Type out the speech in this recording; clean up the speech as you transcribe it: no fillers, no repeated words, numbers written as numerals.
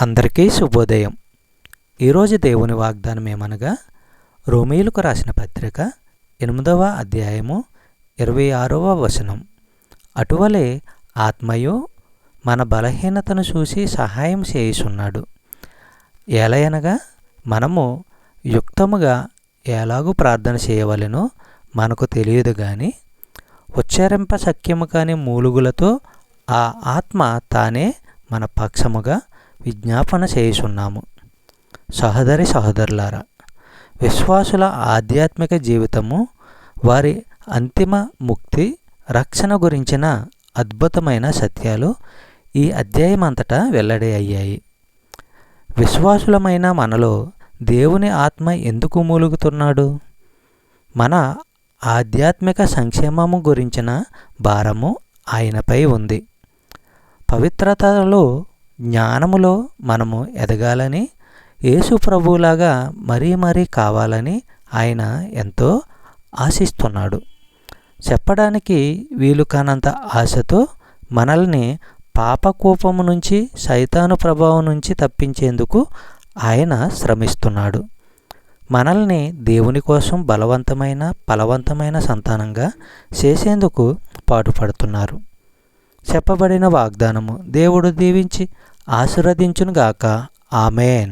అందరికీ శుభోదయం. ఈరోజు దేవుని వాగ్దానం ఏమనగా, రోమీయులకు రాసిన పత్రిక 8వ అధ్యాయము 26వ వచనం. అటువలే ఆత్మయు మన బలహీనతను చూసి సహాయం చేయుచున్నాడు. ఎలయనగా మనము యుక్తముగా ఎలాగూ ప్రార్థన చేయవలెనో మనకు తెలియదు గాని, ఉచ్చరింప శక్యము కాని మూలుగులతో ఆ ఆత్మ తానే మన పక్షముగా విజ్ఞాపన చేయుచున్నాము. సహోదరులారా, విశ్వాసుల ఆధ్యాత్మిక జీవితము, వారి అంతిమ ముక్తి, రక్షణ గురించిన అద్భుతమైన సత్యాలు ఈ అధ్యాయం అంతటా వెల్లడి అయ్యాయి. విశ్వాసులమైన మనలో దేవుని ఆత్మ ఎందుకు మూలుగుతున్నాడు? మన ఆధ్యాత్మిక సంక్షేమము గురించిన భారము ఆయనపై ఉంది. పవిత్రతలో, జ్ఞానములో మనము ఎదగాలని, యేసు ప్రభువులాగా మరీ కావాలని ఆయన ఎంతో ఆశిస్తున్నాడు. చెప్పడానికి వీలు కానంత ఆశతో మనల్ని పాపకూపము నుంచి, సైతాను ప్రభావం నుంచి తప్పించేందుకు ఆయన శ్రమిస్తున్నాడు. మనల్ని దేవుని కోసం ఫలవంతమైన సంతానంగా చేసేందుకు పాటుపడుతున్నారు. చెప్పబడిన వాగ్దానము దేవుడు దీవించి ఆశీర్వదించునుగాక. ఆమేన్.